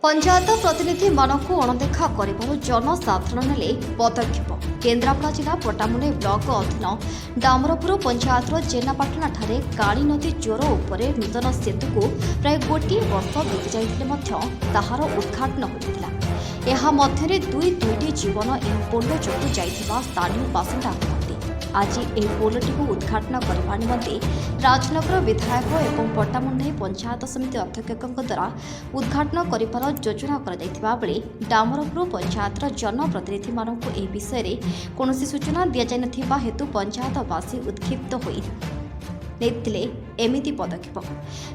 पंचायत प्रतिनिधि मानक अणदेखा कर जनसाधारण ने पदक्षेप। केन्द्रापड़ा जिला पट्टामुंडई ब्लॉक अधीन डामरपुर पंचायतर जेनापाटना ठारे काली नदी ज्वर उपर नूतन सेतु को प्राय गोटे वर्ष बीती जाइथिले ताहार उद्घाटन होता। यह मध्य दुईटी जीवन यह पोल जोगु जाइथिबा स्थानीय बासिंदा कहते। आज यह पोलटी को उद्घाटन करने निमंते राजनगर विधायक एवं पट्टामुंडई पंचायत समिति अध्यक्ष द्वारा उद्घाटन कर योजना कर डामरपुर पंचायतर जनप्रतिनिधि मानक ए विषय में कौन सूचना दि जाता हेतु पंचायतवासी उत्क्षिप्त होते एमिति पदक्षेप।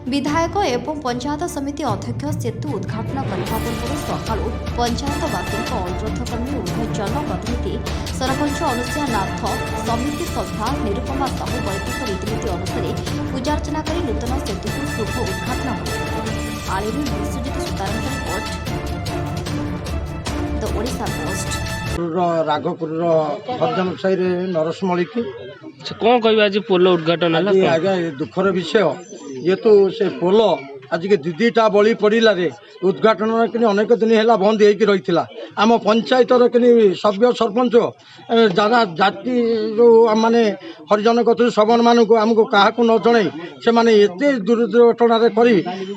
विधायक एवं पंचायत समिति अध्यक्ष सेतु उद्घाटन करने पूर्व सकाळु पंचायतवासी अनुरोध क्रमे उभय जनप्रतिनिधि सरपंच अनुसुया नाथ समिति सभ्या निरुपमा साहू वैदिक रीतिनीति अनुसार पूजार्चना कर नूतन सेतु को शुभ उद्घाटन होता। आलिरू विश्वजित सुतारଙ୍କ report the Odisha Post. Raghpur हरजन साई नरसमली की कौन कह आज पोल उद्घाटन है आज्ञा दुखर विषय ये तो से पोल आज के दीदीटा बड़ी पड़ा उद्घाटन अनेक दिन है बंद हो आम पंचायतर सभ्य सरपंच जरा जाति जो माने हरिजन कथु सबन मान आमको क्या न जन से मैंने एते दुर्घटन कर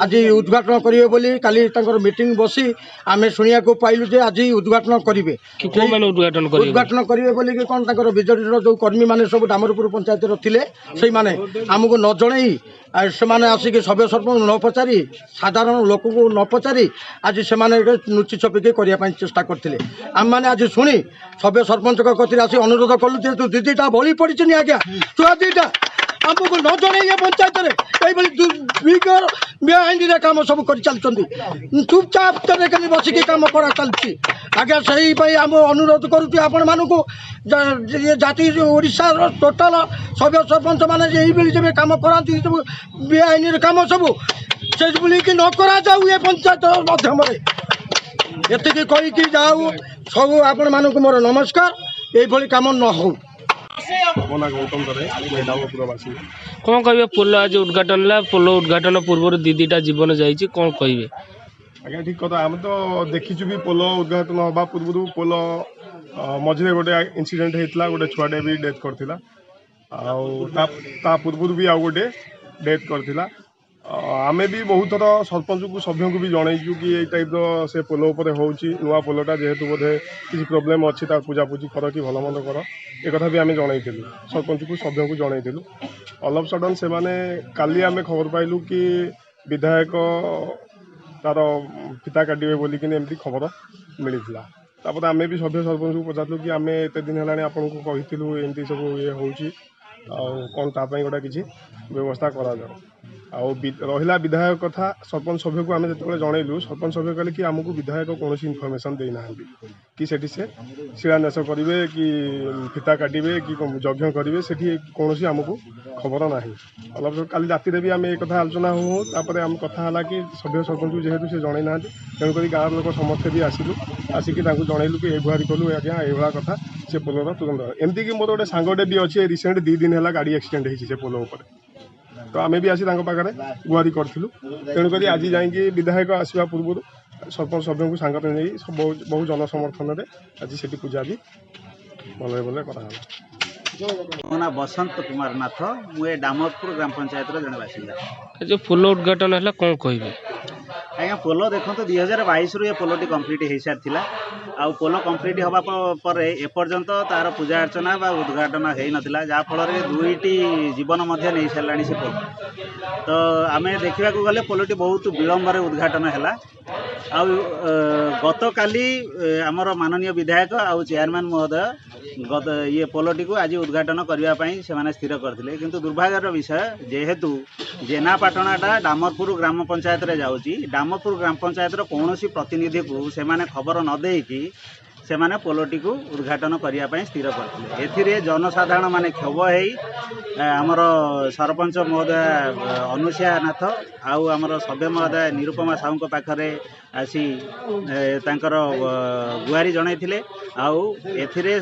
आज उद्घाटन करेंगे बोली काली मीटिंग बसी आम शुणा पाइलु जे आज उद्घाटन करेंगे उद्घाटन करेंगे बोली कि कौन विजेडी जो कर्मी मैंने सब डामरपुर पंचायत थे से मैंने आमको न जन से आसिक सभ्य सरपंच न पचारि साधारण लोक को न पचारि आज से नुची छपिकी करने चेष्टा करते आम मैंने आज शुणी सभ्य सरपंच कथी आसी अनुरोध कलु जेहतु दीदीटा बड़ी पड़ी आज्ञा छुआ दीटा आमको न जन ये पंचायत बेआईन कम सब कर चलती चुपचाप बसिकी कम करा चलती आज्ञा से आम अनुरोध करुँ आपण मानक जाति ओडिशा टोटाल सभ्य सरपंच मैंने जब कम कराती सब बेआईन कम सब से कि न करा जाऊ ये पंचायत मध्यम एति कहीकि जाऊ सब आपण मानक मोर नमस्कार ये कम न हो। कौन कहे पोल आज उद्घाटन है पोल उद्घाटन पूर्व दीदीटा जीवन जाइए कौन कहे आज्ञा ठीक कथा आम तो देखीचु भी पोल उद्घाटन हवा पूर्व पोल मझे गोटे इनसीडेंट होता गोटे छुआटे भी डेथ करथिला पूर्व भी आउ गोटे डेथ करथिला आमे भी बहुत थर सरपंच को सभ्य को भी जनईचु कि ये टाइप से पोल उपर होची नुआ पोलटा जेहेतु बोधे किसी प्रोब्लेम अच्छी पूजापूजी कर कि भल मंद कर एक भी आम जनईलु सरपंच को सभ्य को जनईलु ऑल ऑफ सडन से माने काली आमे खबर पाइलु कि विधायक तार पिता काटे बोलिकी एमती खबर मिलता तापर आमे भी सभ्य सरपंच को पचारू कि आम एत दिन है आपन को कही एमती सब ये होची कौन तापाई गोटा किसी व्यवस्था करा जाओ रहा विधायक कथा सरपंच सभ्य को आम जो जनइलु सरपंच सभ्य कहले कि आमको विधायक कौन इनफर्मेशन देना कि से शिलान्यास करेंगे कि फिता काटे कि यज्ञ करेंगे से कौन आमको खबर ना अलग काली राति भी आम एक आलोचना होपर आम कथा कि सभ्य सरपंच जेहेतु से जन ना तेणुक गाँव लोक समस्ते भी आसिलु आसिक जनइलु कि गुहारी कलु आज्ञा ये कथा से पोलर तुरंत एमती कि मोर गोटे सांगटे भी अच्छे रिसेंट 2 दिन है गाड़ी एक्सीडेंट होती पोल उपर तो आम भी आसी पाखे गुहारी करूँ तेणुक आज जा विधायक आसवा पूर्व सरपंच सभ्य को सांगत नहीं बहु जनसमर्थन आज से पूजा भी भल भल कर। मो ना बसंत कुमार नाथ मुझे डामरपुर ग्राम पंचायत जन बासिंदा। जो पोल उद्घाटन है कौन कहे आज्ञा पोल देखो 2022 रु ये पोलटी कम्प्लीट हो सारी आ पोल कम्प्लीट हवा पर एपर्यंत तार पूजा अर्चना बा उद्घाटन हो नाला जहाँफल दुईटी जीवन नहीं सारा से पोल तो आम देखा गले पोलटी बहुत विलम्बर उद्घाटन है गत काली आमर माननीय विधायक आउ चेयरमैन महोदय ये पोलटी को आज उद्घाटन करने से स्थिर करते किंतु दुर्भाग्यर विषय जेहेतु जेनापाटनाटा डामरपुर ग्राम पंचायत रे जाउची डामरपुर ग्राम पंचायत कौन प्रतिनिधि को से खबर न देकी से माने पोलटी को उद्घाटन करने स्थिर करते ए जनसाधारण माने क्षोभ आमर सरपंच महोदय अनुसुया नाथ आउ आमर सभ्य महोदय निरुपमा साहू पाखरे आसी तांकर गुहारी जनइथिले आउ एथिरे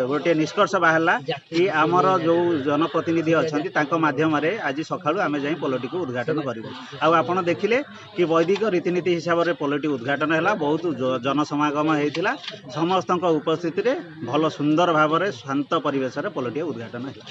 गोटे निष्कर्ष बाहरला कि आमर जो जनप्रतिनिधि अच्छा तांको माध्यम रे आज सकाळू आमे जाई पोलोटी को उद्घाटन करिबु आउ आपण देखिले कि वैदिक रीतिनीति हिसाब रे पोलोटी उद्घाटन हैला बहुत जनसमागम हेतिला समस्तक उपस्थिति रे भल सुंदर भाव रे शांत परिवेश रे पोलोटी उद्घाटन हैला।